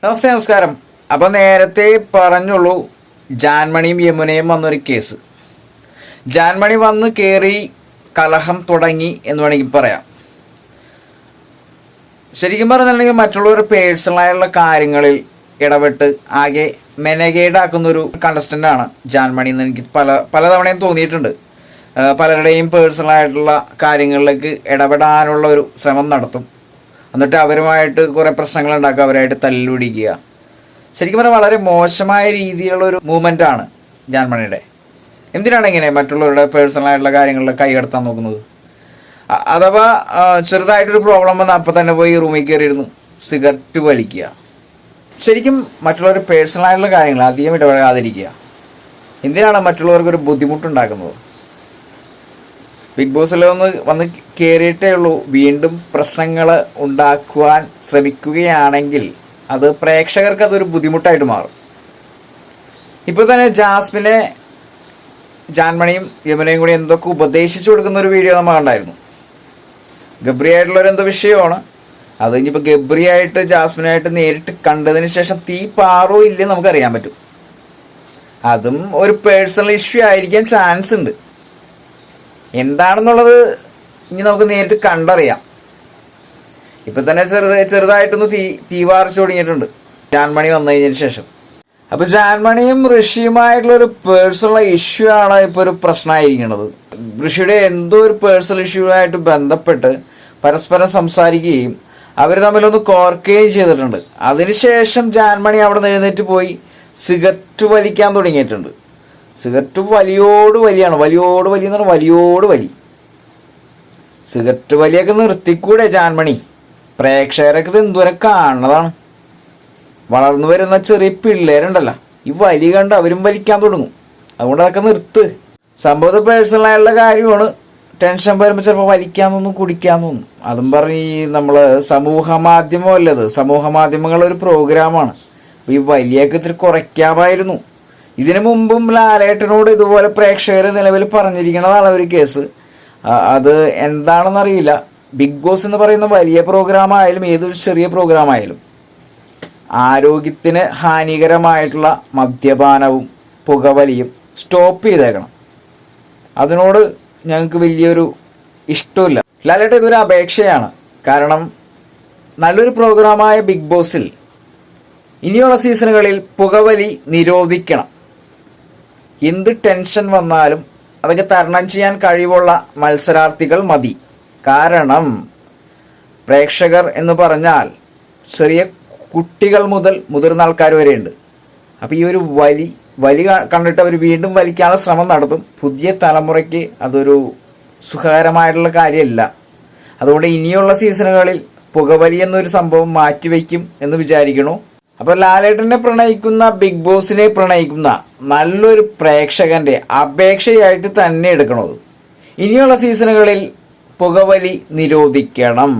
നമസ്കാരം. അപ്പൊ നേരത്തെ പറഞ്ഞുള്ളൂ ജാൻമണിയും യമുനയും വന്നൊരു കേസ്. ജാൻമണി വന്ന് കയറി കലഹം തുടങ്ങി എന്ന് വേണമെങ്കിൽ പറയാം. ശരിക്കും പറഞ്ഞിട്ടുണ്ടെങ്കിൽ മറ്റുള്ളവരുടെ പേഴ്സണലായുള്ള കാര്യങ്ങളിൽ ഇടപെട്ട് ആകെ മെനകേടാക്കുന്ന ഒരു കണ്ടസ്റ്റന്റ് ആണ് ജാൻമണി എന്ന് എനിക്ക് പലതവണയും തോന്നിയിട്ടുണ്ട്. പലരുടെയും പേഴ്സണലായിട്ടുള്ള കാര്യങ്ങളിലേക്ക് ഇടപെടാനുള്ള ഒരു ശ്രമം നടത്തും. എന്നിട്ട് അവരുമായിട്ട് കുറേ പ്രശ്നങ്ങൾ ഉണ്ടാക്കുക, അവരായിട്ട് തല്ലുപിടിക്കുക. ശരിക്കും പറഞ്ഞാൽ വളരെ മോശമായ രീതിയിലുള്ള ഒരു മൂവ്മെൻ്റ് ആണ് ജാൻമണിയുടെ. എന്തിനാണ് ഇങ്ങനെ മറ്റുള്ളവരുടെ പേഴ്സണലായിട്ടുള്ള കാര്യങ്ങളിൽ കൈകടത്താൻ നോക്കുന്നത്? അഥവാ ചെറുതായിട്ടൊരു പ്രോബ്ലം വന്നാൽ അപ്പം തന്നെ പോയി റൂമിൽ കയറിയിരുന്നു സിഗരറ്റ് വലിക്കുക. ശരിക്കും മറ്റുള്ളവരുടെ പേഴ്സണലായിട്ടുള്ള കാര്യങ്ങൾ അധികം ഇടപെടാതിരിക്കുക. എന്തിനാണ് മറ്റുള്ളവർക്കൊരു ബുദ്ധിമുട്ടുണ്ടാക്കുന്നത്? ബിഗ് ബോസിലൊന്ന് വന്ന് കയറിയിട്ടേ ഉള്ളൂ, വീണ്ടും പ്രശ്നങ്ങൾ ഉണ്ടാക്കുവാൻ ശ്രമിക്കുകയാണെങ്കിൽ അത് പ്രേക്ഷകർക്ക് അതൊരു ബുദ്ധിമുട്ടായിട്ട് മാറും. ഇപ്പോൾ തന്നെ ജാസ്മിനെ ജാൻമണിയും യമുനയും കൂടി എന്തൊക്കെ ഉപദേശിച്ചു കൊടുക്കുന്ന ഒരു വീഡിയോ നമ്മൾ കണ്ടായിരുന്നു. ഗബ്രി ആയിട്ടുള്ളൊരു എന്തോ വിഷയമാണ് അത്. ഇനിയിപ്പോൾ ഗബ്രി ആയിട്ട് ജാസ്മിനായിട്ട് നേരിട്ട് കണ്ടതിന് ശേഷം തീ പാറോ ഇല്ലെന്ന് നമുക്കറിയാൻ പറ്റും. അതും ഒരു പേഴ്സണൽ ഇഷ്യൂ ആയിരിക്കാൻ ചാൻസ് ഉണ്ട്. എന്താണെന്നുള്ളത് ഇനി നമുക്ക് നേരിട്ട് കണ്ടറിയാം. ഇപ്പൊ തന്നെ ചെറുതായിട്ടൊന്ന് തീവാർച്ചു തുടങ്ങിയിട്ടുണ്ട് ജാൻമണി വന്നു കഴിഞ്ഞതിന് ശേഷം. അപ്പൊ ജാൻമണിയും ഋഷിയുമായിട്ടുള്ള ഒരു പേഴ്സണൽ ഇഷ്യൂ ആണ് ഇപ്പൊ ഒരു പ്രശ്നമായിരിക്കുന്നത്. ഋഷിയുടെ എന്തോ ഒരു പേഴ്സണൽ ഇഷ്യൂ ആയിട്ട് ബന്ധപ്പെട്ട് പരസ്പരം സംസാരിക്കുകയും അവർ തമ്മിലൊന്ന് കോർക്കുകയും ചെയ്തിട്ടുണ്ട്. അതിനുശേഷം ജാൻമണി അവിടെ നിന്ന് എഴുന്നേറ്റ് പോയി സിഗരറ്റ് വലിക്കാൻ തുടങ്ങിയിട്ടുണ്ട്. സിഗരറ്റ് വലിയോട് വലിയാണ്, വലിയോട് വലി എന്ന് പറഞ്ഞാൽ വലിയോട് വലി. സിഗരറ്റ് വലിയൊക്കെ നിർത്തിക്കൂടെ ജാൻമണി? പ്രേക്ഷകരൊക്കെ ഇത് എന്തോരം കാണുന്നതാണ്. വളർന്നു വരുന്ന ചെറിയ പിള്ളേരുണ്ടല്ലോ, ഈ വലി കണ്ട് അവരും വലിക്കാൻ തുടങ്ങും. അതുകൊണ്ട് അതൊക്കെ നിർത്ത്. സംഭവത്ത് പേഴ്സണലായുള്ള കാര്യമാണ്. ടെൻഷൻ വരുമ്പോൾ ചിലപ്പോൾ വലിക്കാൻ തോന്നും, കുടിക്കാൻ തോന്നും. അതും പറഞ്ഞ് നമ്മള് സമൂഹ മാധ്യമമല്ലത്, സമൂഹ മാധ്യമങ്ങളൊരു പ്രോഗ്രാമാണ്. ഈ വലിയൊക്കെ ഇത്തിരി കുറയ്ക്കാമായിരുന്നു. ഇതിനു മുമ്പും ലാലേട്ടനോട് ഇതുപോലെ പ്രേക്ഷകർ നിലവിൽ പറഞ്ഞിരിക്കുന്നതാണ് ഒരു കേസ്. അത് എന്താണെന്നറിയില്ല. ബിഗ് ബോസ് എന്ന് പറയുന്ന വലിയ പ്രോഗ്രാം ആയാലും ഏതൊരു ചെറിയ പ്രോഗ്രാം ആയാലും ആരോഗ്യത്തിന് ഹാനികരമായിട്ടുള്ള മദ്യപാനവും പുകവലിയും സ്റ്റോപ്പ് ചെയ്തേക്കണം. അതിനോട് ഞങ്ങൾക്ക് വലിയൊരു ഇഷ്ടമില്ല. ലാലേട്ടൻ ഇതൊരു അപേക്ഷയാണ്. കാരണം നല്ലൊരു പ്രോഗ്രാമായ ബിഗ് ബോസിൽ ഇനിയുള്ള സീസണുകളിൽ പുകവലി നിരോധിക്കണം. എന്ത് ടെൻഷൻ വന്നാലും അതൊക്കെ തരണം ചെയ്യാൻ കഴിവുള്ള മത്സരാർത്ഥികൾ മതി. കാരണം പ്രേക്ഷകർ എന്ന് പറഞ്ഞാൽ ചെറിയ കുട്ടികൾ മുതൽ മുതിർന്ന ആൾക്കാർ വരെയുണ്ട്. അപ്പോൾ ഈ ഒരു വലി കണ്ടിട്ട് അവർ വീണ്ടും വലിക്കാനുള്ള ശ്രമം നടത്തും. പുതിയ തലമുറയ്ക്ക് അതൊരു സുഖകരമായിട്ടുള്ള കാര്യമല്ല. അതുകൊണ്ട് ഇനിയുള്ള സീസണുകളിൽ പുകവലി എന്നൊരു സംഭവം മാറ്റിവെക്കും എന്ന് വിചാരിക്കണു. അപ്പൊ ലാലേട്ടനെ പ്രണയിക്കുന്ന, ബിഗ് ബോസിനെ പ്രണയിക്കുന്ന നല്ലൊരു പ്രേക്ഷകന്റെ അപേക്ഷയായിട്ട് തന്നെ എടുക്കണത് ഇനിയുള്ള സീസണുകളിൽ പുകവലി നിരോധിക്കണം.